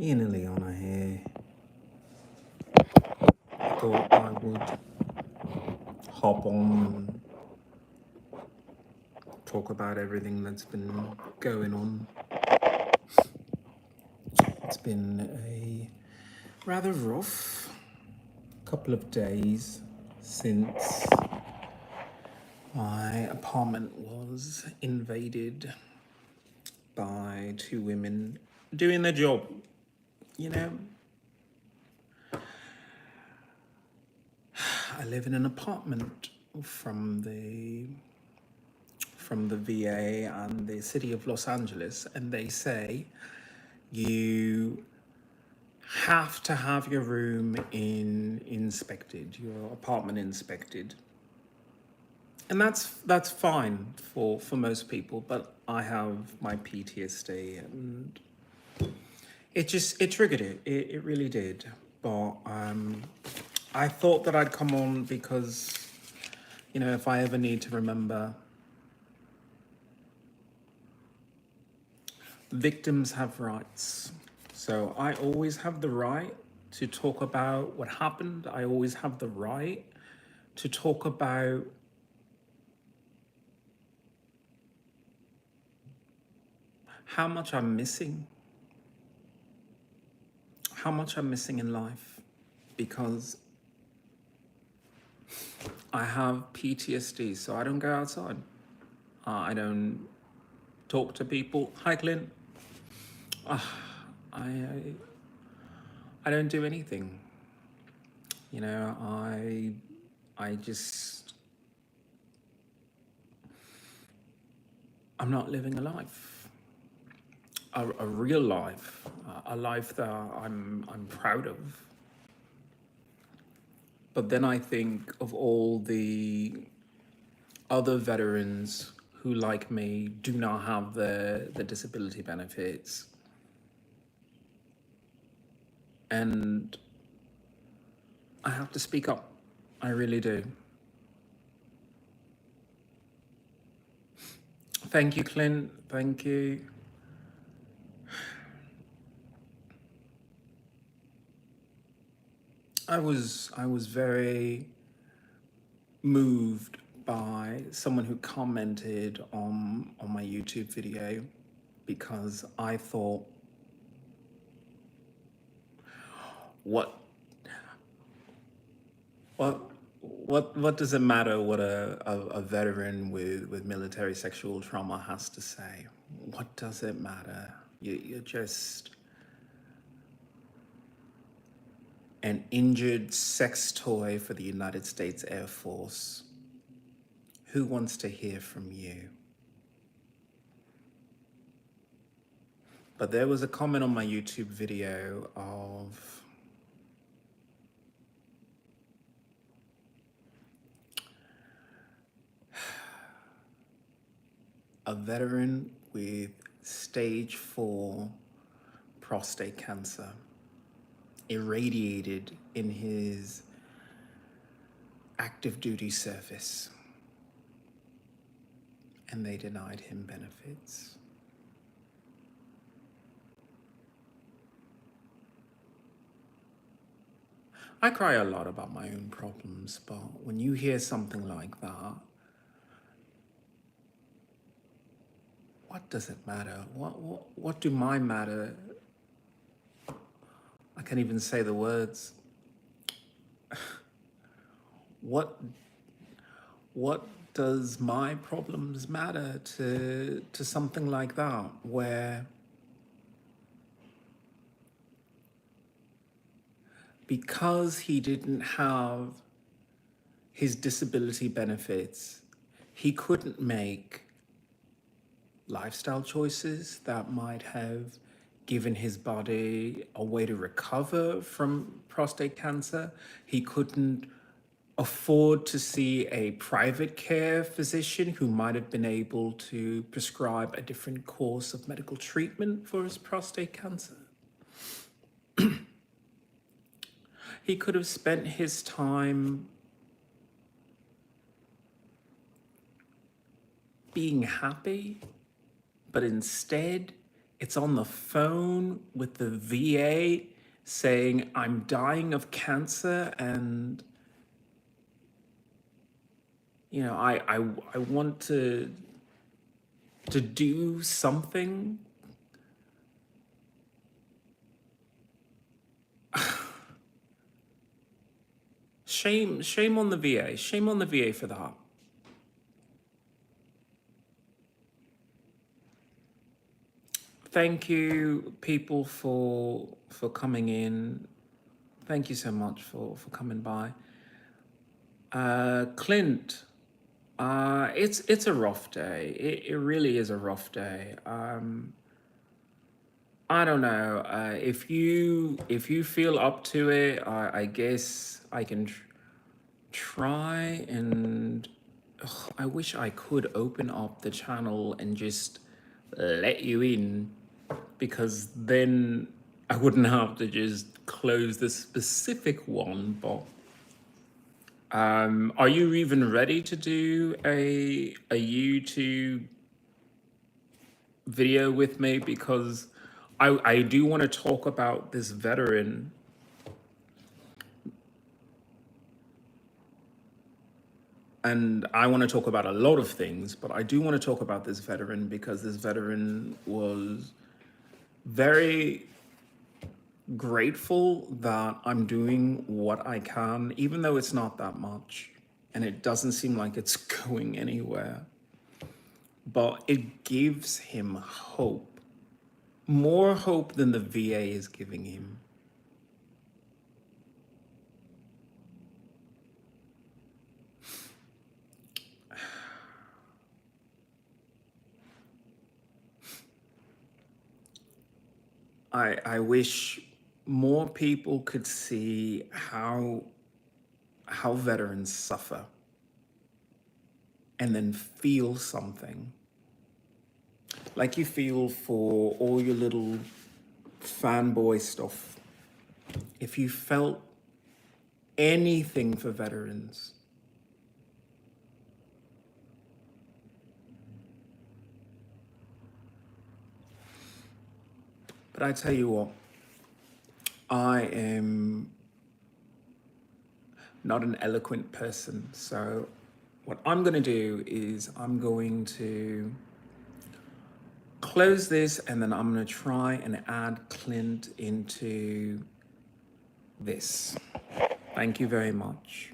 XIlyana here. I thought I would hop on, talk about everything that's been going on. It's been a rather rough couple of days since my apartment was invaded by two women doing their job, you know. I live in an apartment from the VA and the city of Los Angeles, and they say you have to have your room inspected, your apartment inspected. And that's fine for most people, but I have my PTSD and it triggered it. It really did. But I thought that I'd come on because, you know, if I ever need to remember, victims have rights. So I always have the right to talk about what happened. I always have the right to talk about how much I'm missing. How much I'm missing in life, because I have PTSD, so I don't go outside. I don't talk to people. Hi, Clint. I don't do anything. You know, I just, I'm not living a life, a real life, a life that I'm proud of. But then I think of all the other veterans who, like me, do not have the disability benefits. And I have to speak up. I really do. Thank you, Clint. Thank you. I was very moved by someone who commented on my YouTube video, because I thought, what does it matter what a veteran with military sexual trauma has to say? What does it matter? You're just an injured sex toy for the United States Air Force. Who wants to hear from you? But there was a comment on my YouTube video of a veteran with stage 4 prostate cancer, irradiated in his active duty service, and they denied him benefits. I cry a lot about my own problems, but when you hear something like that, what does it matter? What do my matter? I can't even say the words. What does my problems matter to something like that, where because he didn't have his disability benefits, he couldn't make lifestyle choices that might have given his body a way to recover from prostate cancer. He couldn't afford to see a private care physician who might have been able to prescribe a different course of medical treatment for his prostate cancer. He could have spent his time being happy, but instead It's on the phone with the VA saying, I'm dying of cancer and, you know, I want to do something. Shame on the VA. Shame on the VA for that. Thank you, people, for coming in. Thank you so much for coming by. Clint, it's a rough day. It really is a rough day. I don't know. If you feel up to it, I guess I can try and I wish I could open up the channel and just let you in, because then I wouldn't have to just close the specific one. But are you even ready to do a YouTube video with me? Because I do want to talk about this veteran. And I want to talk about a lot of things, but I do want to talk about this veteran because this veteran was very grateful that I'm doing what I can, even though it's not that much and it doesn't seem like it's going anywhere. But it gives him hope, more hope than the VA is giving him. I wish more people could see how veterans suffer and then feel something. Like you feel for all your little fanboy stuff. If you felt anything for veterans, but I tell you what, I am not an eloquent person. So what I'm going to do is I'm going to close this and then I'm going to try and add Clint into this. Thank you very much.